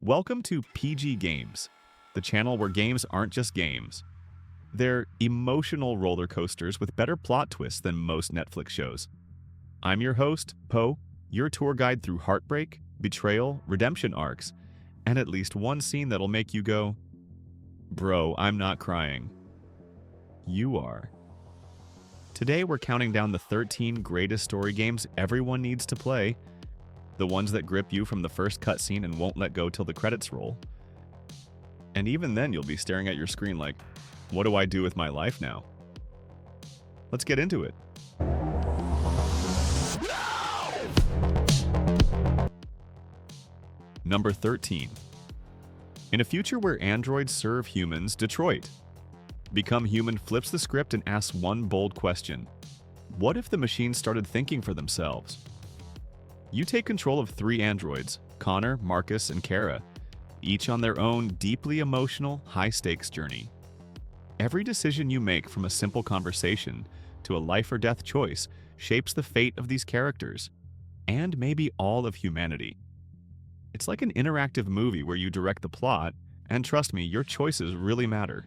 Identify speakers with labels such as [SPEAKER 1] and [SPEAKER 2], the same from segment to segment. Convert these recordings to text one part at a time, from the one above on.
[SPEAKER 1] Welcome to PG Games, the channel where games aren't just games. They're emotional roller coasters with better plot twists than most Netflix shows. I'm your host, Poe, your tour guide through heartbreak, betrayal, redemption arcs, and at least one scene that'll make you go, "Bro, I'm not crying." You are. Today we're counting down the 13 greatest story games everyone needs to play, the ones that grip you from the first cutscene and won't let go till the credits roll. And even then you'll be staring at your screen like, what do I do with my life now? Let's get into it. Number 13. In a future where androids serve humans, Detroit. Become Human flips the script and asks one bold question. What if the machines started thinking for themselves? You take control of 3 androids, Connor, Marcus, and Kara, each on their own deeply emotional, high-stakes journey. Every decision you make, from a simple conversation to a life-or-death choice, shapes the fate of these characters, and maybe all of humanity. It's like an interactive movie where you direct the plot, and trust me, your choices really matter.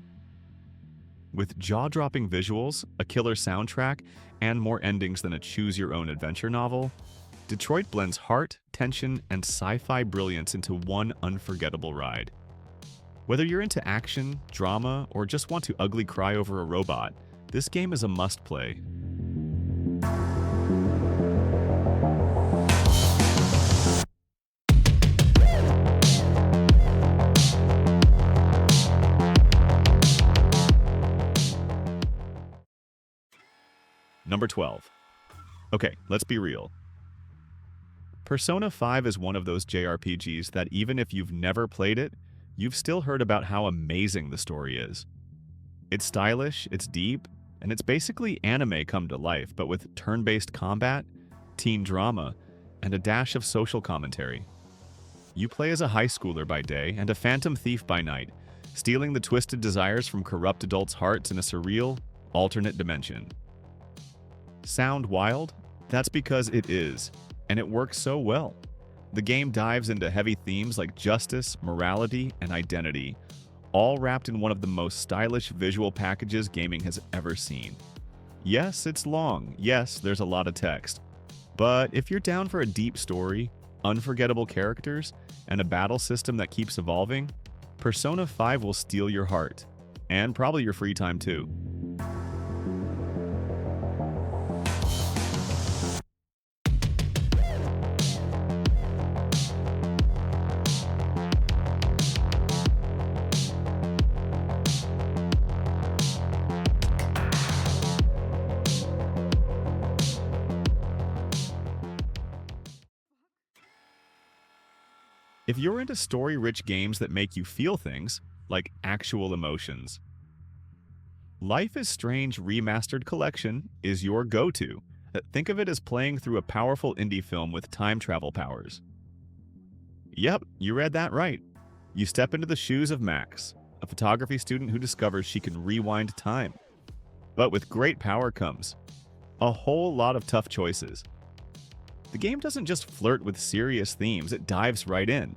[SPEAKER 1] With jaw-dropping visuals, a killer soundtrack, and more endings than a choose-your-own-adventure novel, Detroit blends heart, tension, and sci-fi brilliance into one unforgettable ride. Whether you're into action, drama, or just want to ugly cry over a robot, this game is a must-play. Number 12. Okay, let's be real. Persona 5 is one of those JRPGs that even if you've never played it, you've still heard about how amazing the story is. It's stylish, it's deep, and it's basically anime come to life, but with turn-based combat, teen drama, and a dash of social commentary. You play as a high schooler by day and a phantom thief by night, stealing the twisted desires from corrupt adults' hearts in a surreal, alternate dimension. Sound wild? That's because it is. And it works so well. The game dives into heavy themes like justice, morality, and identity, all wrapped in one of the most stylish visual packages gaming has ever seen. Yes, it's long. Yes, there's a lot of text. But if you're down for a deep story, unforgettable characters, and a battle system that keeps evolving, Persona 5 will steal your heart. And probably your free time too. If you're into story-rich games that make you feel things, like actual emotions, Life is Strange Remastered Collection is your go-to. Think of it as playing through a powerful indie film with time travel powers. Yep, you read that right. You step into the shoes of Max, a photography student who discovers she can rewind time. But with great power comes a whole lot of tough choices. The game doesn't just flirt with serious themes, it dives right in,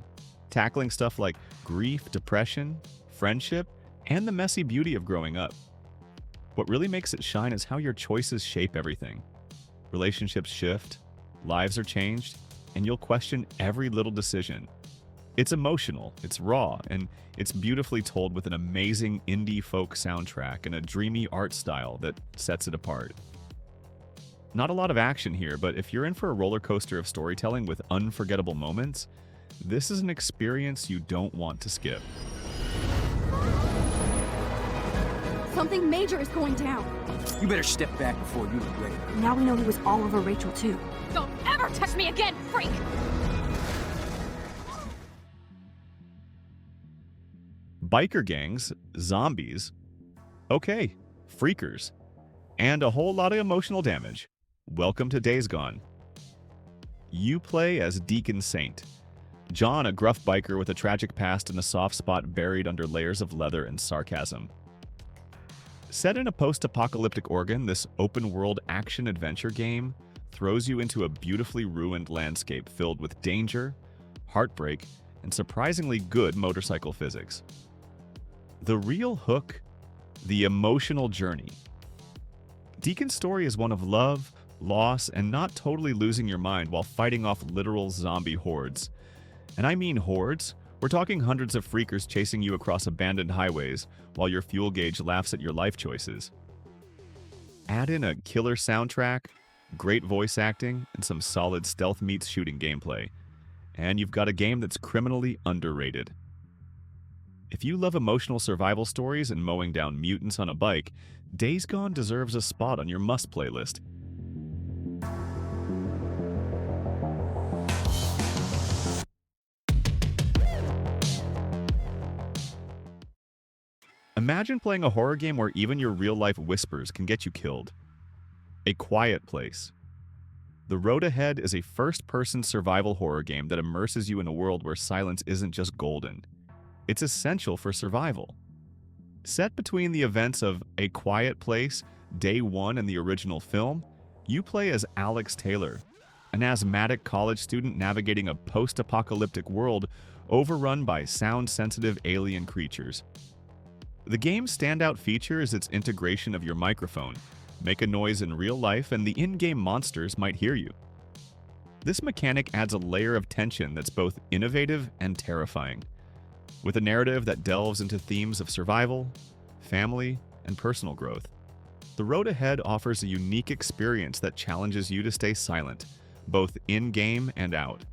[SPEAKER 1] tackling stuff like grief, depression, friendship, and the messy beauty of growing up. What really makes it shine is how your choices shape everything. Relationships shift, lives are changed, and you'll question every little decision. It's emotional, it's raw, and it's beautifully told with an amazing indie folk soundtrack and a dreamy art style that sets it apart. Not a lot of action here, but if you're in for a roller coaster of storytelling with unforgettable moments, this is an experience you don't want to skip.
[SPEAKER 2] Something major is going down.
[SPEAKER 3] You better step back before you regret it.
[SPEAKER 2] Now we know he was all over Rachel, too.
[SPEAKER 4] Don't ever touch me again, freak!
[SPEAKER 1] Biker gangs, zombies, okay, freakers, and a whole lot of emotional damage. Welcome to Days Gone. You play as Deacon Saint. John, a gruff biker with a tragic past and a soft spot buried under layers of leather and sarcasm. Set in a post-apocalyptic Oregon, this open-world action-adventure game throws you into a beautifully ruined landscape filled with danger, heartbreak, and surprisingly good motorcycle physics. The real hook, the emotional journey. Deacon's story is one of love, loss, and not totally losing your mind while fighting off literal zombie hordes. And I mean hordes. We're talking hundreds of freakers chasing you across abandoned highways while your fuel gauge laughs at your life choices. Add in a killer soundtrack, great voice acting, and some solid stealth meets shooting gameplay, and you've got a game that's criminally underrated. If you love emotional survival stories and mowing down mutants on a bike, Days Gone deserves a spot on your must playlist. Imagine playing a horror game where even your real-life whispers can get you killed. A Quiet Place. The road ahead is a first-person survival horror game that immerses you in a world where silence isn't just golden. It's essential for survival. Set between the events of A Quiet Place, Day One, and the original film, you play as Alex Taylor, an asthmatic college student navigating a post-apocalyptic world overrun by sound-sensitive alien creatures. The game's standout feature is its integration of your microphone. Make a noise in real life and the in-game monsters might hear you. This mechanic adds a layer of tension that's both innovative and terrifying, with a narrative that delves into themes of survival, family, and personal growth. The road ahead offers a unique experience that challenges you to stay silent, both in-game and out.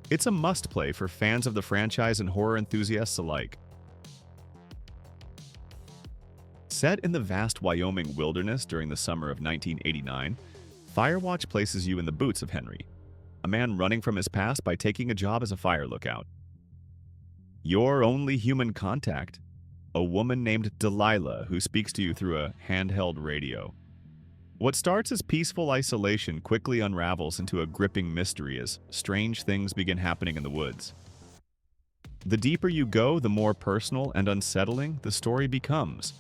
[SPEAKER 1] It's a must-play for fans of the franchise and horror enthusiasts alike. Set in the vast Wyoming wilderness during the summer of 1989, Firewatch places you in the boots of Henry, a man running from his past by taking a job as a fire lookout. Your only human contact, a woman named Delilah who speaks to you through a handheld radio. What starts as peaceful isolation quickly unravels into a gripping mystery as strange things begin happening in the woods. The deeper you go, the more personal and unsettling the story becomes.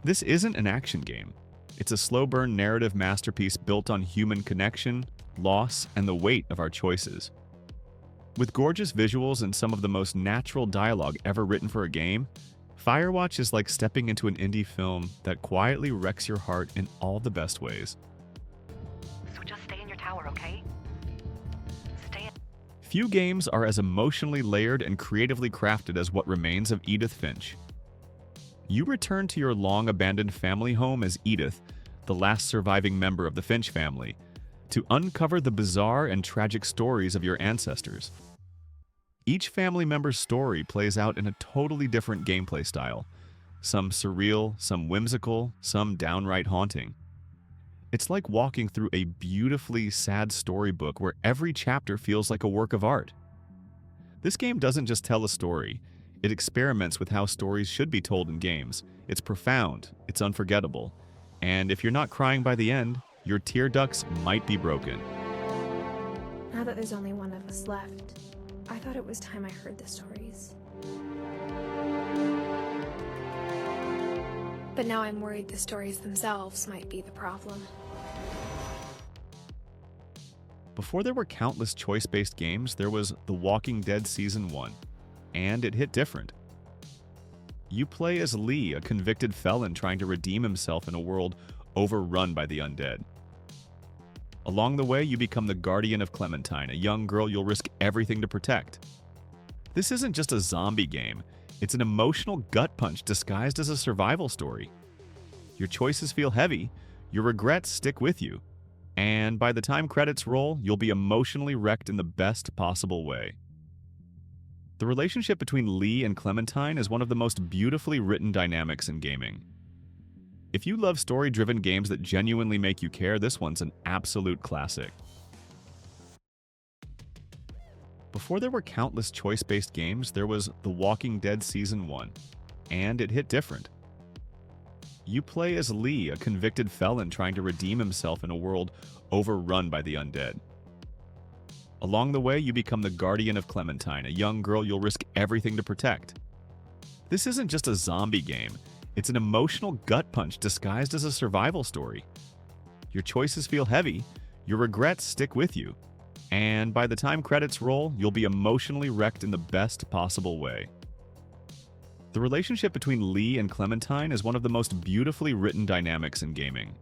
[SPEAKER 1] This isn't an action game. It's a slow-burn narrative masterpiece built on human connection, loss, and the weight of our choices. With gorgeous visuals and some of the most natural dialogue ever written for a game, Firewatch is like stepping into an indie film that quietly wrecks your heart in all the best ways.
[SPEAKER 5] So just stay in your tower, okay?
[SPEAKER 1] Few games are as emotionally layered and creatively crafted as what remains of Edith Finch. You return to your long-abandoned family home as Edith, the last surviving member of the Finch family, to uncover the bizarre and tragic stories of your ancestors. Each family member's story plays out in a totally different gameplay style, some surreal, some whimsical, some downright haunting. It's like walking through a beautifully sad storybook where every chapter feels like a work of art. This game doesn't just tell a story, it experiments with how stories should be told in games. It's profound, it's unforgettable, and if you're not crying by the end, your tear ducts might be broken.
[SPEAKER 6] Now that there's only one of us left, I thought it was time I heard the stories. But now I'm worried the stories themselves might be the problem.
[SPEAKER 1] Before there were countless choice-based games, there was The Walking Dead Season 1, and it hit different. You play as Lee, a convicted felon trying to redeem himself in a world overrun by the undead. Along the way, you become the guardian of Clementine, a young girl you'll risk everything to protect. This isn't just a zombie game, it's an emotional gut punch disguised as a survival story. Your choices feel heavy, your regrets stick with you, and by the time credits roll, you'll be emotionally wrecked in the best possible way. The relationship between Lee and Clementine is one of the most beautifully written dynamics in gaming. If you love story-driven games that genuinely make you care, this one's an absolute classic. Before there were countless choice-based games, there was The Walking Dead Season 1, and it hit different. You play as Lee, a convicted felon trying to redeem himself in a world overrun by the undead. Along the way, you become the guardian of Clementine, a young girl you'll risk everything to protect. This isn't just a zombie game, it's an emotional gut punch disguised as a survival story. Your choices feel heavy, your regrets stick with you, And by the time credits roll, you'll be emotionally wrecked in the best possible way. The relationship between Lee and Clementine is one of the most beautifully written dynamics in gaming.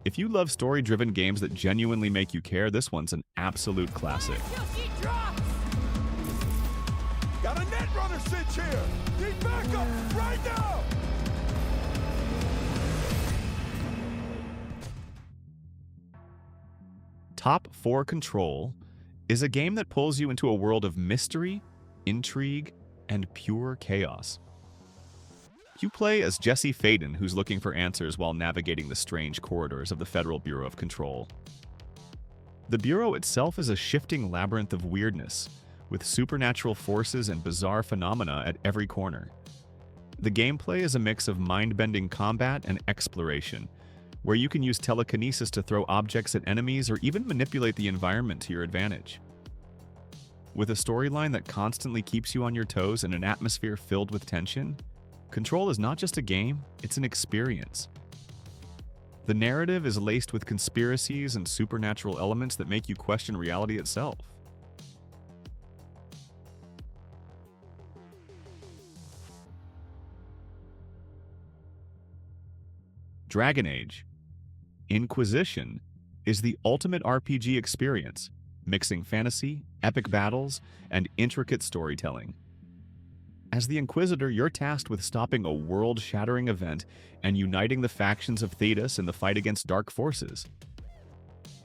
[SPEAKER 1] If you love story-driven games that genuinely make you care, this one's an absolute classic.
[SPEAKER 7] Got a net runner cinch here! Need backup right now!
[SPEAKER 1] Top 4 Control is a game that pulls you into a world of mystery, intrigue, and pure chaos. You play as Jesse Faden, who's looking for answers while navigating the strange corridors of the Federal Bureau of Control. The Bureau itself is a shifting labyrinth of weirdness, with supernatural forces and bizarre phenomena at every corner. The gameplay is a mix of mind-bending combat and exploration, where you can use telekinesis to throw objects at enemies or even manipulate the environment to your advantage. With a storyline that constantly keeps you on your toes and an atmosphere filled with tension, Control is not just a game, it's an experience. The narrative is laced with conspiracies and supernatural elements that make you question reality itself. Dragon Age Inquisition is the ultimate RPG experience, mixing fantasy, epic battles, and intricate storytelling. As the Inquisitor, you're tasked with stopping a world-shattering event and uniting the factions of Thetis in the fight against dark forces.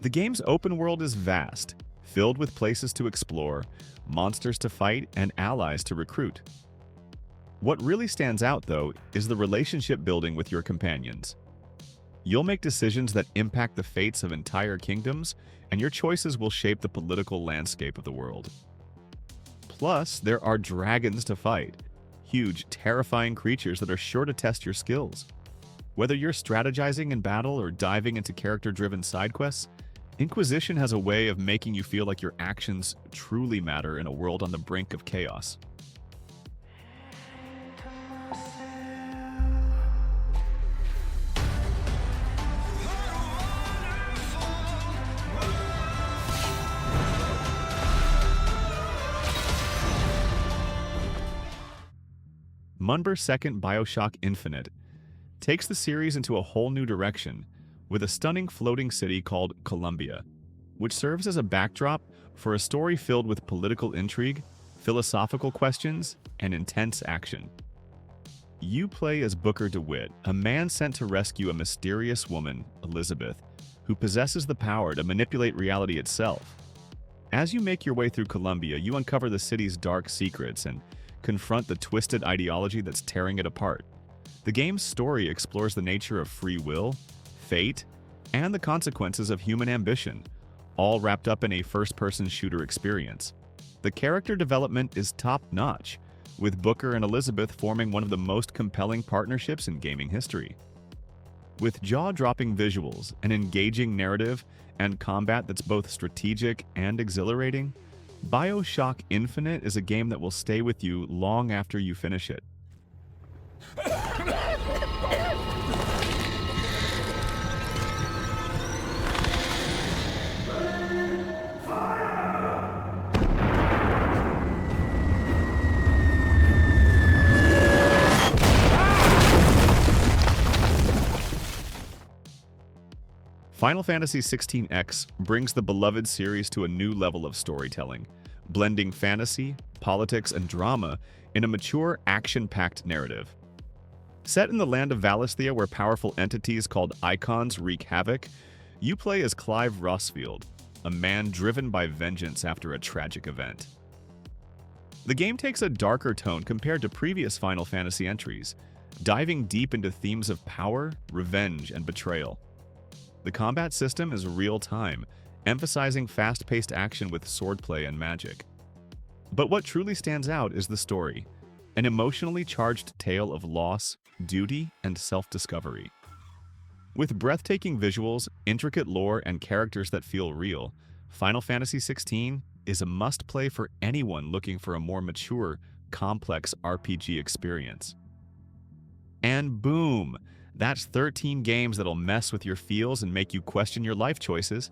[SPEAKER 1] The game's open world is vast, filled with places to explore, monsters to fight, and allies to recruit. What really stands out, though, is the relationship building with your companions. You'll make decisions that impact the fates of entire kingdoms, and your choices will shape the political landscape of the world. Plus, there are dragons to fight, huge, terrifying creatures that are sure to test your skills. Whether you're strategizing in battle or diving into character-driven side quests, Inquisition has a way of making you feel like your actions truly matter in a world on the brink of chaos. Munber's second BioShock Infinite takes the series into a whole new direction with a stunning floating city called Columbia, which serves as a backdrop for a story filled with political intrigue, philosophical questions, and intense action. You play as Booker DeWitt, a man sent to rescue a mysterious woman, Elizabeth, who possesses the power to manipulate reality itself. As you make your way through Columbia, you uncover the city's dark secrets and confront the twisted ideology that's tearing it apart. The game's story explores the nature of free will, fate, and the consequences of human ambition, all wrapped up in a first-person shooter experience. The character development is top-notch, with Booker and Elizabeth forming one of the most compelling partnerships in gaming history. With jaw-dropping visuals, an engaging narrative, and combat that's both strategic and exhilarating, BioShock Infinite is a game that will stay with you long after you finish it. Final Fantasy XVI-X brings the beloved series to a new level of storytelling, blending fantasy, politics, and drama in a mature, action-packed narrative. Set in the land of Valisthea, where powerful entities called Icons wreak havoc, you play as Clive Rossfield, a man driven by vengeance after a tragic event. The game takes a darker tone compared to previous Final Fantasy entries, diving deep into themes of power, revenge, and betrayal. The combat system is real-time, emphasizing fast-paced action with swordplay and magic. But what truly stands out is the story, an emotionally charged tale of loss, duty, and self-discovery. With breathtaking visuals, intricate lore, and characters that feel real, Final Fantasy XVI is a must-play for anyone looking for a more mature, complex RPG experience. And boom! That's 13 games that'll mess with your feels and make you question your life choices.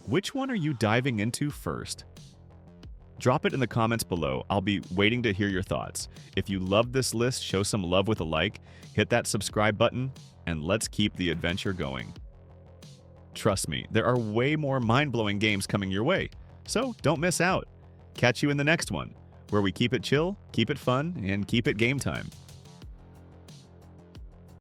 [SPEAKER 1] Which one are you diving into first? Drop it in the comments below. I'll be waiting to hear your thoughts. If you love this list, show some love with a like, hit that subscribe button, and let's keep the adventure going. Trust me, there are way more mind-blowing games coming your way, so don't miss out. Catch you in the next one, where we keep it chill, keep it fun, and keep it game time.